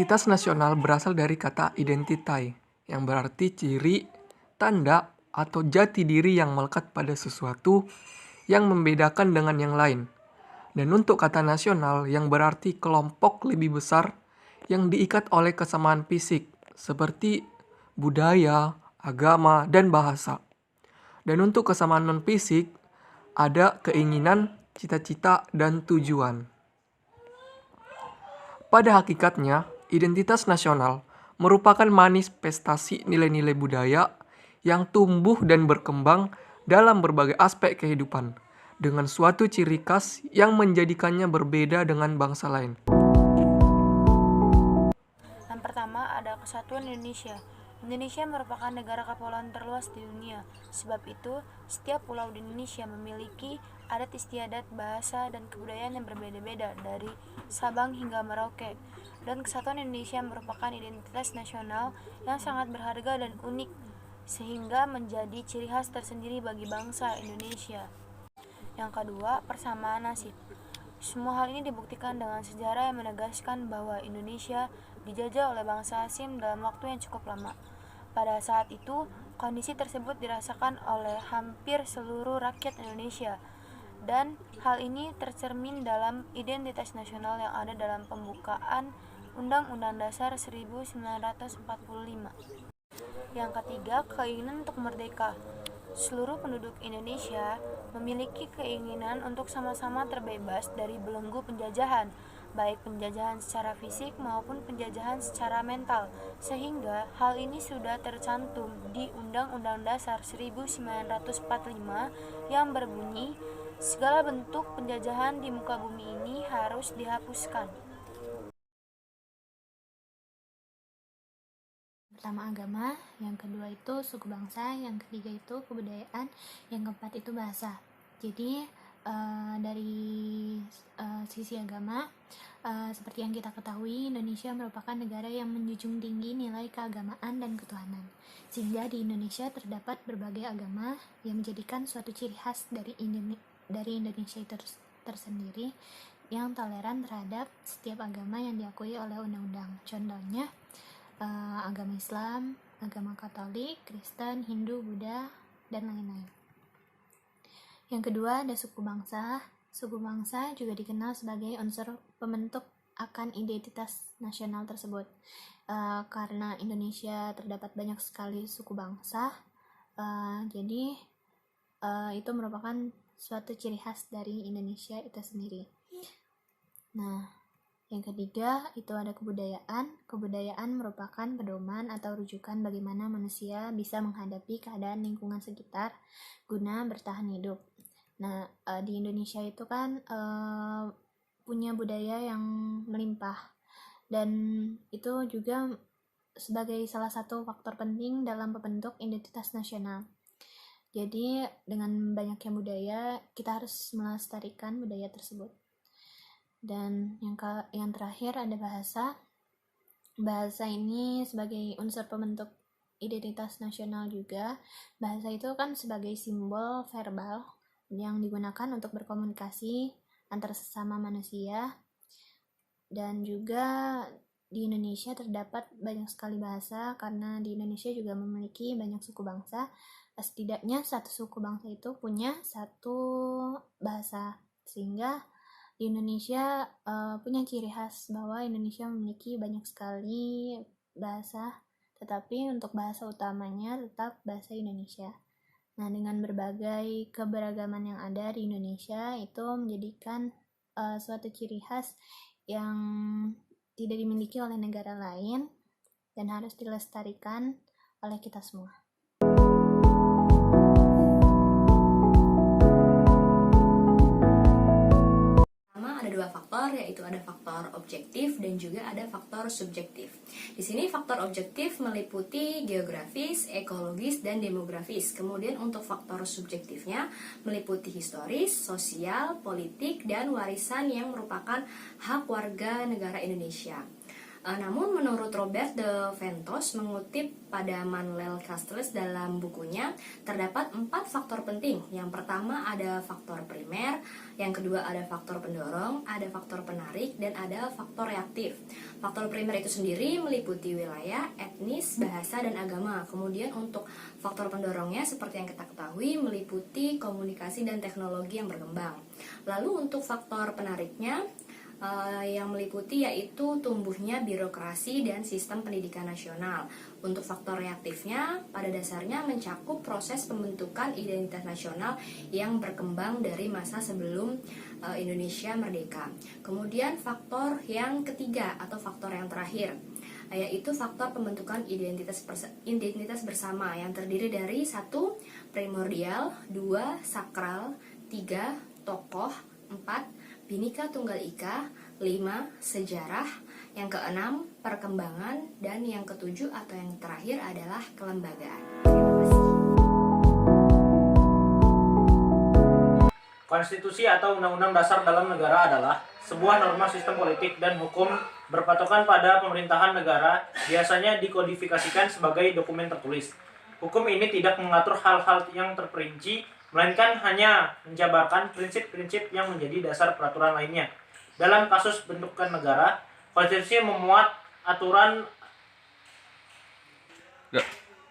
Identitas nasional berasal dari kata identitai, yang berarti ciri, tanda, atau jati diri yang melekat pada sesuatu yang membedakan dengan yang lain. Dan untuk kata nasional yang berarti kelompok lebih besar yang diikat oleh kesamaan fisik, seperti budaya, agama, dan bahasa. Dan untuk kesamaan non-fisik, ada keinginan, cita-cita, dan tujuan. Pada hakikatnya, identitas nasional merupakan manifestasi nilai-nilai budaya yang tumbuh dan berkembang dalam berbagai aspek kehidupan, dengan suatu ciri khas yang menjadikannya berbeda dengan bangsa lain. Yang pertama ada Kesatuan Indonesia. Indonesia merupakan negara kepulauan terluas di dunia. Sebab itu, setiap pulau di Indonesia memiliki adat istiadat, bahasa, dan kebudayaan yang berbeda-beda dari Sabang hingga Merauke. Dan Kesatuan Indonesia merupakan identitas nasional yang sangat berharga dan unik, sehingga menjadi ciri khas tersendiri bagi bangsa Indonesia. Yang kedua, persamaan nasib. Semua hal ini dibuktikan dengan sejarah yang menegaskan bahwa Indonesia dijajah oleh bangsa asing dalam waktu yang cukup lama. Pada saat itu, kondisi tersebut dirasakan oleh hampir seluruh rakyat Indonesia, dan hal ini tercermin dalam identitas nasional yang ada dalam pembukaan Undang-Undang Dasar 1945. Yang ketiga, keinginan untuk merdeka. Seluruh penduduk Indonesia memiliki keinginan untuk sama-sama terbebas dari belenggu penjajahan, baik penjajahan secara fisik maupun penjajahan secara mental, sehingga hal ini sudah tercantum di Undang-Undang Dasar 1945 yang berbunyi, segala bentuk penjajahan di muka bumi ini harus dihapuskan. Pertama agama, yang kedua itu suku bangsa, yang ketiga itu kebudayaan, yang keempat itu bahasa. Jadi dari sisi agama, seperti yang kita ketahui, Indonesia merupakan negara yang menjunjung tinggi nilai keagamaan dan ketuhanan, sehingga di Indonesia terdapat berbagai agama yang menjadikan suatu ciri khas dari Indonesia itu tersendiri, yang toleran terhadap setiap agama yang diakui oleh undang-undang. Contohnya agama Islam, agama Katolik, Kristen, Hindu, Buddha, dan lain-lain. Yang kedua ada suku bangsa. Suku bangsa juga dikenal sebagai unsur pembentuk akan identitas nasional tersebut. Karena Indonesia terdapat banyak sekali suku bangsa, jadi itu merupakan suatu ciri khas dari Indonesia itu sendiri. Nah, yang ketiga itu ada kebudayaan. Kebudayaan merupakan pedoman atau rujukan bagaimana manusia bisa menghadapi keadaan lingkungan sekitar guna bertahan hidup. Nah, di Indonesia itu kan punya budaya yang melimpah, dan itu juga sebagai salah satu faktor penting dalam membentuk identitas nasional. Jadi dengan banyaknya budaya, kita harus melestarikan budaya tersebut. Dan yang terakhir ada bahasa. Bahasa ini sebagai unsur pembentuk identitas nasional juga. Bahasa itu kan sebagai simbol verbal yang digunakan untuk berkomunikasi antar sesama manusia. Dan juga di Indonesia terdapat banyak sekali bahasa, karena di Indonesia juga memiliki banyak suku bangsa. Setidaknya satu suku bangsa itu punya satu bahasa, sehingga di Indonesia punya ciri khas bahwa Indonesia memiliki banyak sekali bahasa, tetapi untuk bahasa utamanya tetap bahasa Indonesia. Nah, dengan berbagai keberagaman yang ada di Indonesia, itu menjadikan suatu ciri khas yang tidak dimiliki oleh negara lain dan harus dilestarikan oleh kita semua. Ada dua faktor, yaitu ada faktor objektif dan juga ada faktor subjektif. Di sini faktor objektif meliputi geografis, ekologis, dan demografis. Kemudian untuk faktor subjektifnya meliputi historis, sosial, politik, dan warisan yang merupakan hak warga negara Indonesia. Namun menurut Robert de Ventos mengutip pada Manuel Castells dalam bukunya, terdapat 4 faktor penting. Yang pertama ada faktor primer, yang kedua ada faktor pendorong, ada faktor penarik, dan ada faktor reaktif. Faktor primer itu sendiri meliputi wilayah, etnis, bahasa, dan agama. Kemudian untuk faktor pendorongnya seperti yang kita ketahui meliputi komunikasi dan teknologi yang berkembang. Lalu untuk faktor penariknya yang meliputi yaitu tumbuhnya birokrasi dan sistem pendidikan nasional. Untuk faktor reaktifnya pada dasarnya mencakup proses pembentukan identitas nasional yang berkembang dari masa sebelum Indonesia merdeka. Kemudian faktor yang ketiga atau faktor yang terakhir yaitu faktor pembentukan identitas bersama yang terdiri dari 1. Primordial, 2. Sakral, 3. Tokoh, 4. Bhinneka Tunggal Ika, 5. Sejarah, yang keenam perkembangan, dan yang ketujuh atau yang terakhir adalah kelembagaan. Terima kasih. Konstitusi atau Undang-Undang Dasar dalam negara adalah sebuah norma sistem politik dan hukum berpatokan pada pemerintahan negara, biasanya dikodifikasikan sebagai dokumen tertulis. Hukum ini tidak mengatur hal-hal yang terperinci, melainkan hanya menjabarkan prinsip-prinsip yang menjadi dasar peraturan lainnya. Dalam kasus bentukan negara, konstitusi memuat aturan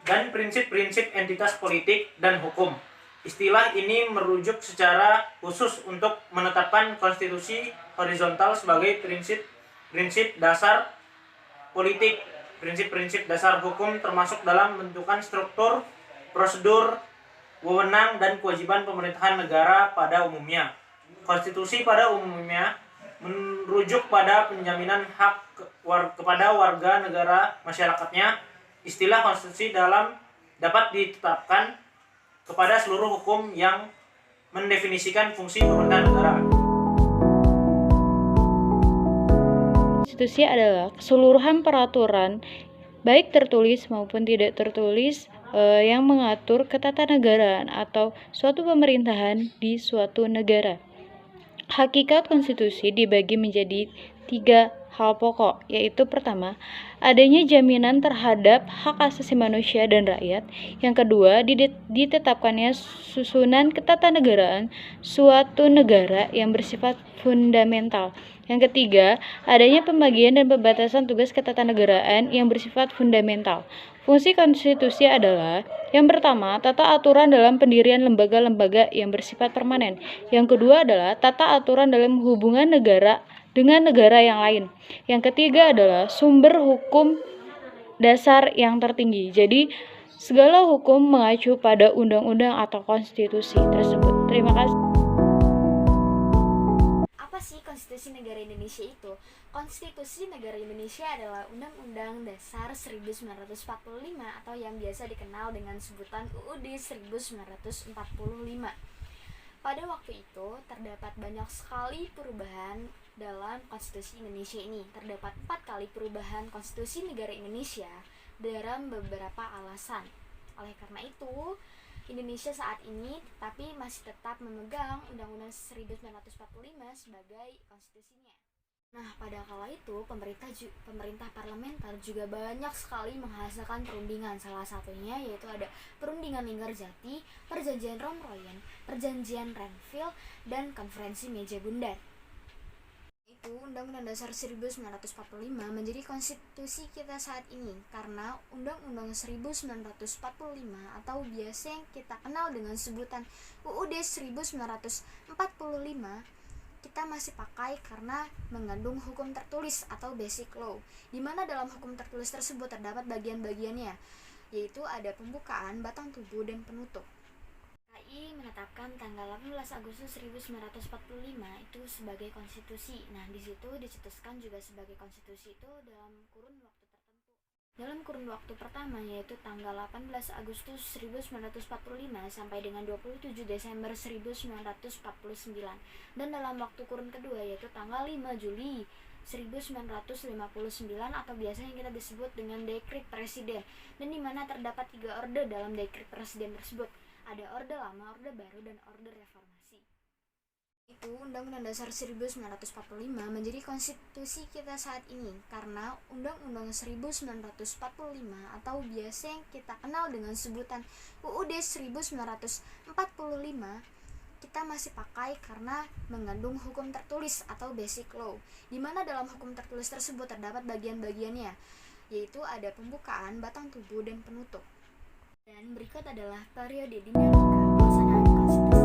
dan prinsip-prinsip entitas politik dan hukum. Istilah ini merujuk secara khusus untuk menetapkan konstitusi horizontal sebagai prinsip dasar politik. Prinsip-prinsip dasar hukum termasuk dalam bentukan struktur, prosedur, wewenang, dan kewajiban pemerintahan negara pada umumnya. Konstitusi pada umumnya merujuk pada penjaminan hak kepada warga negara masyarakatnya. Istilah konstitusi dapat ditetapkan kepada seluruh hukum yang mendefinisikan fungsi pemerintahan negara. Konstitusi adalah keseluruhan peraturan baik tertulis maupun tidak tertulis yang mengatur ketatanegaraan atau suatu pemerintahan di suatu negara. Hakikat konstitusi dibagi menjadi 3 hal pokok, yaitu pertama, adanya jaminan terhadap hak asasi manusia dan rakyat. Yang kedua, ditetapkannya susunan ketatanegaraan suatu negara yang bersifat fundamental. Yang ketiga, adanya pembagian dan pembatasan tugas ketatanegaraan yang bersifat fundamental. Fungsi konstitusi adalah yang pertama, tata aturan dalam pendirian lembaga-lembaga yang bersifat permanen. Yang kedua adalah tata aturan dalam hubungan negara dengan negara yang lain. Yang ketiga adalah sumber hukum dasar yang tertinggi. Jadi, segala hukum mengacu pada undang-undang atau konstitusi tersebut. Terima kasih. Apa sih konstitusi negara Indonesia itu? Konstitusi negara Indonesia adalah Undang-Undang Dasar 1945 atau yang biasa dikenal dengan sebutan UUD 1945. Pada waktu itu terdapat banyak sekali perubahan dalam konstitusi Indonesia ini. Terdapat 4 kali perubahan konstitusi negara Indonesia dalam beberapa alasan. Oleh karena itu, Indonesia saat ini tapi masih tetap memegang Undang-Undang 1945 sebagai konstitusinya. Nah, pada kala itu pemerintah parlementer juga banyak sekali menghasilkan perundingan. Salah satunya yaitu ada Perundingan Linggarjati, Perjanjian Romroyen, Perjanjian Renville, dan Konferensi Meja Bundar. Itu Undang-Undang Dasar 1945 menjadi konstitusi kita saat ini karena Undang-Undang 1945 atau biasa yang kita kenal dengan sebutan UUD 1945 kita masih pakai karena mengandung hukum tertulis atau basic law, di mana dalam hukum tertulis tersebut terdapat bagian-bagiannya, yaitu ada pembukaan, batang tubuh, dan penutup. KI menetapkan tanggal 18 Agustus 1945 itu sebagai konstitusi. Nah, di situ dicetuskan juga sebagai konstitusi itu dalam kurun waktu tertentu. Dalam kurun waktu pertama yaitu tanggal 18 Agustus 1945 sampai dengan 27 Desember 1949. Dan dalam waktu kurun kedua yaitu tanggal 5 Juli 1959 atau biasanya kita disebut dengan dekret presiden, dan di mana terdapat 3 orde dalam dekret presiden tersebut. Ada orde lama, orde baru, dan orde reformasi. Itu Undang-Undang Dasar 1945 menjadi konstitusi kita saat ini karena Undang-Undang 1945 atau biasa yang kita kenal dengan sebutan UUD 1945 kita masih pakai karena mengandung hukum tertulis atau basic law, di mana dalam hukum tertulis tersebut terdapat bagian-bagiannya, yaitu ada pembukaan, batang tubuh, dan penutup. Dan berikut adalah periode dinamika pelaksanaan konstitusi